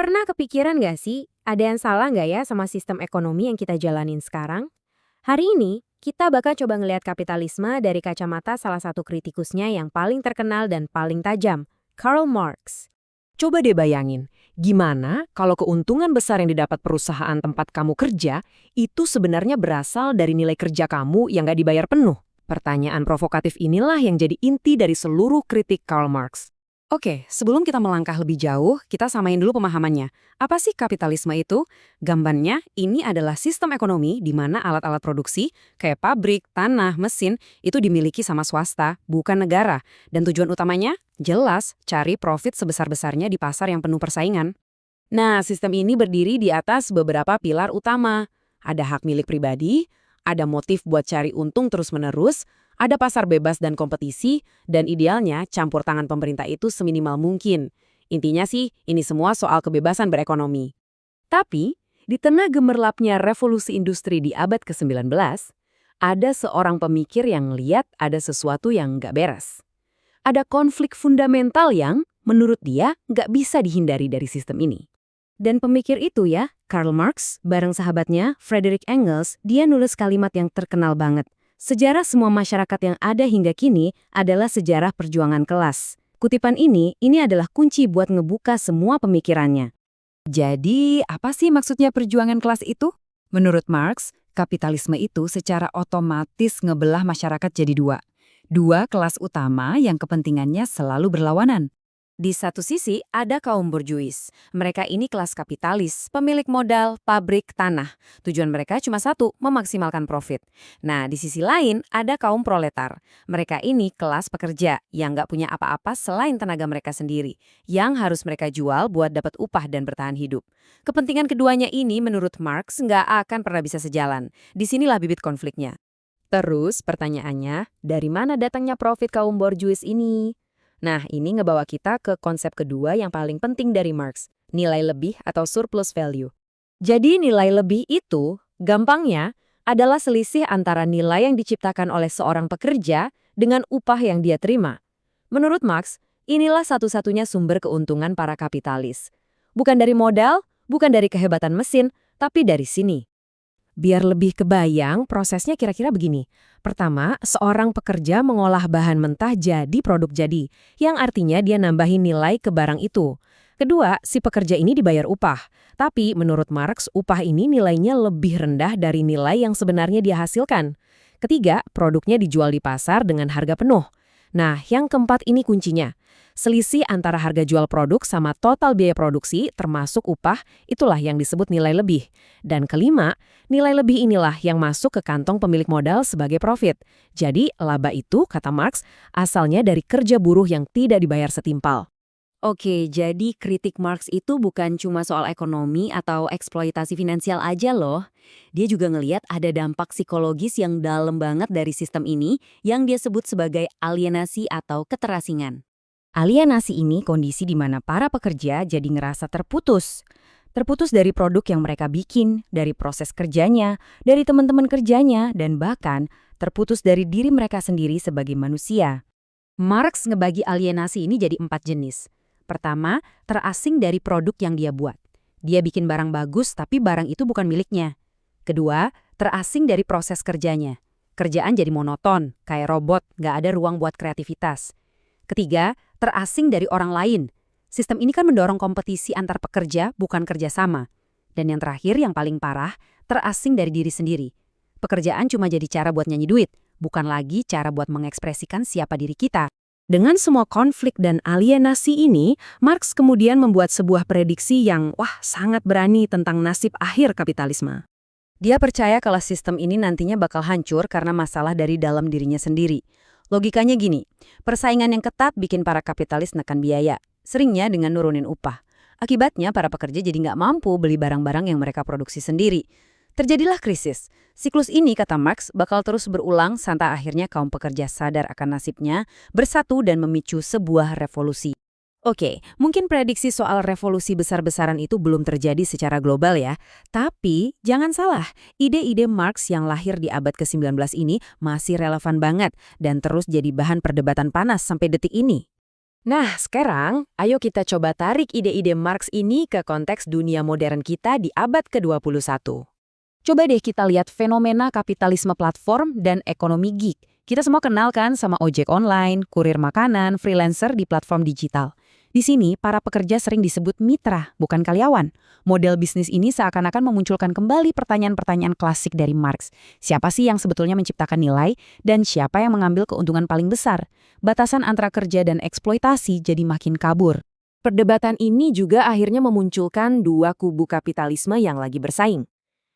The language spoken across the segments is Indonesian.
Pernah kepikiran nggak sih, ada yang salah nggak ya sama sistem ekonomi yang kita jalanin sekarang? Hari ini, kita bakal coba ngelihat kapitalisme dari kacamata salah satu kritikusnya yang paling terkenal dan paling tajam, Karl Marx. Coba deh bayangin, gimana kalau keuntungan besar yang didapat perusahaan tempat kamu kerja itu sebenarnya berasal dari nilai kerja kamu yang nggak dibayar penuh? Pertanyaan provokatif inilah yang jadi inti dari seluruh kritik Karl Marx. Oke, sebelum kita melangkah lebih jauh, kita samain dulu pemahamannya. Apa sih kapitalisme itu? Gambarnya, ini adalah sistem ekonomi di mana alat-alat produksi, kayak pabrik, tanah, mesin, itu dimiliki sama swasta, bukan negara. Dan tujuan utamanya? Jelas, cari profit sebesar-besarnya di pasar yang penuh persaingan. Nah, sistem ini berdiri di atas beberapa pilar utama. Ada hak milik pribadi, ada motif buat cari untung terus-menerus, ada pasar bebas dan kompetisi, dan idealnya campur tangan pemerintah itu seminimal mungkin. Intinya sih, ini semua soal kebebasan berekonomi. Tapi, di tengah gemerlapnya revolusi industri di abad ke-19, ada seorang pemikir yang lihat ada sesuatu yang nggak beres. Ada konflik fundamental yang, menurut dia, nggak bisa dihindari dari sistem ini. Dan pemikir itu ya, Karl Marx, bareng sahabatnya, Friedrich Engels, dia nulis kalimat yang terkenal banget. Sejarah semua masyarakat yang ada hingga kini adalah sejarah perjuangan kelas. Kutipan ini adalah kunci buat ngebuka semua pemikirannya. Jadi, apa sih maksudnya perjuangan kelas itu? Menurut Marx, kapitalisme itu secara otomatis ngebelah masyarakat jadi dua. Dua kelas utama yang kepentingannya selalu berlawanan. Di satu sisi, ada kaum borjuis. Mereka ini kelas kapitalis, pemilik modal, pabrik, tanah. Tujuan mereka cuma satu, memaksimalkan profit. Nah, di sisi lain, ada kaum proletar. Mereka ini kelas pekerja yang nggak punya apa-apa selain tenaga mereka sendiri, yang harus mereka jual buat dapat upah dan bertahan hidup. Kepentingan keduanya ini menurut Marx nggak akan pernah bisa sejalan. Disinilah bibit konfliknya. Terus, pertanyaannya, dari mana datangnya profit kaum borjuis ini? Nah, ini ngebawa kita ke konsep kedua yang paling penting dari Marx, nilai lebih atau surplus value. Jadi nilai lebih itu, gampangnya, adalah selisih antara nilai yang diciptakan oleh seorang pekerja dengan upah yang dia terima. Menurut Marx, inilah satu-satunya sumber keuntungan para kapitalis. Bukan dari modal, bukan dari kehebatan mesin, tapi dari sini. Biar lebih kebayang, prosesnya kira-kira begini. Pertama, seorang pekerja mengolah bahan mentah jadi produk jadi, yang artinya dia nambahin nilai ke barang itu. Kedua, si pekerja ini dibayar upah. Tapi menurut Marx, upah ini nilainya lebih rendah dari nilai yang sebenarnya dia hasilkan. Ketiga, produknya dijual di pasar dengan harga penuh. Nah, yang keempat ini kuncinya. Selisih antara harga jual produk sama total biaya produksi termasuk upah, itulah yang disebut nilai lebih. Dan kelima, nilai lebih inilah yang masuk ke kantong pemilik modal sebagai profit. Jadi, laba itu, kata Marx, asalnya dari kerja buruh yang tidak dibayar setimpal. Oke, jadi kritik Marx itu bukan cuma soal ekonomi atau eksploitasi finansial aja loh. Dia juga ngelihat ada dampak psikologis yang dalam banget dari sistem ini yang dia sebut sebagai alienasi atau keterasingan. Alienasi ini kondisi di mana para pekerja jadi ngerasa terputus. Terputus dari produk yang mereka bikin, dari proses kerjanya, dari teman-teman kerjanya, dan bahkan terputus dari diri mereka sendiri sebagai manusia. Marx ngebagi alienasi ini jadi 4 jenis. Pertama, terasing dari produk yang dia buat. Dia bikin barang bagus tapi barang itu bukan miliknya. Kedua, terasing dari proses kerjanya. Kerjaan jadi monoton, kayak robot, nggak ada ruang buat kreativitas. Ketiga, terasing dari orang lain. Sistem ini kan mendorong kompetisi antar pekerja, bukan kerjasama. Dan yang terakhir, yang paling parah, terasing dari diri sendiri. Pekerjaan cuma jadi cara buat nyanyi duit, bukan lagi cara buat mengekspresikan siapa diri kita. Dengan semua konflik dan alienasi ini, Marx kemudian membuat sebuah prediksi yang, sangat berani tentang nasib akhir kapitalisme. Dia percaya kalau sistem ini nantinya bakal hancur karena masalah dari dalam dirinya sendiri. Logikanya gini, persaingan yang ketat bikin para kapitalis nekan biaya, seringnya dengan nurunin upah. Akibatnya para pekerja jadi nggak mampu beli barang-barang yang mereka produksi sendiri. Terjadilah krisis. Siklus ini, kata Marx, bakal terus berulang sampai akhirnya kaum pekerja sadar akan nasibnya, bersatu dan memicu sebuah revolusi. Oke, mungkin prediksi soal revolusi besar-besaran itu belum terjadi secara global ya. Tapi, jangan salah, ide-ide Marx yang lahir di abad ke-19 ini masih relevan banget dan terus jadi bahan perdebatan panas sampai detik ini. Nah, sekarang ayo kita coba tarik ide-ide Marx ini ke konteks dunia modern kita di abad ke-21. Coba deh kita lihat fenomena kapitalisme platform dan ekonomi gig. Kita semua kenal kan sama ojek online, kurir makanan, freelancer di platform digital. Di sini, para pekerja sering disebut mitra, bukan karyawan. Model bisnis ini seakan-akan memunculkan kembali pertanyaan-pertanyaan klasik dari Marx. Siapa sih yang sebetulnya menciptakan nilai, dan siapa yang mengambil keuntungan paling besar? Batasan antara kerja dan eksploitasi jadi makin kabur. Perdebatan ini juga akhirnya memunculkan dua kubu kapitalisme yang lagi bersaing.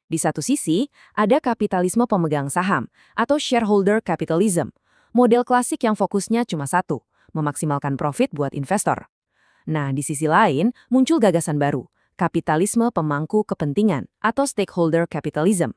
Di satu sisi, ada kapitalisme pemegang saham atau shareholder capitalism, model klasik yang fokusnya cuma satu, memaksimalkan profit buat investor. Nah, di sisi lain, muncul gagasan baru, kapitalisme pemangku kepentingan atau stakeholder capitalism.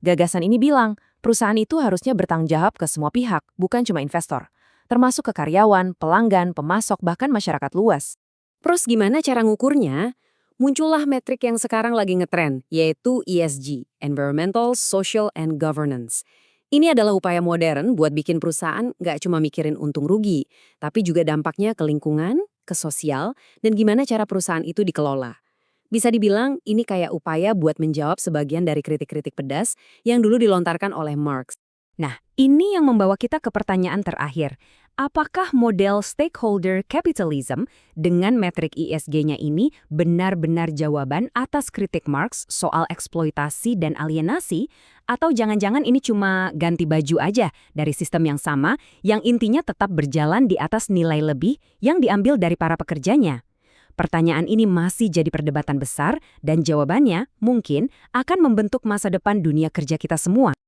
Gagasan ini bilang, perusahaan itu harusnya bertanggung jawab ke semua pihak, bukan cuma investor, termasuk ke karyawan, pelanggan, pemasok, bahkan masyarakat luas. Terus gimana cara ngukurnya? Muncullah metrik yang sekarang lagi ngetren, yaitu ESG, Environmental, Social, and Governance. Ini adalah upaya modern buat bikin perusahaan nggak cuma mikirin untung rugi, tapi juga dampaknya ke lingkungan, ke sosial, dan gimana cara perusahaan itu dikelola. Bisa dibilang ini kayak upaya buat menjawab sebagian dari kritik-kritik pedas yang dulu dilontarkan oleh Marx. Nah, ini yang membawa kita ke pertanyaan terakhir. Apakah model stakeholder capitalism dengan metrik ESG-nya ini benar-benar jawaban atas kritik Marx soal eksploitasi dan alienasi? Atau jangan-jangan ini cuma ganti baju aja dari sistem yang sama yang intinya tetap berjalan di atas nilai lebih yang diambil dari para pekerjanya? Pertanyaan ini masih jadi perdebatan besar dan jawabannya mungkin akan membentuk masa depan dunia kerja kita semua.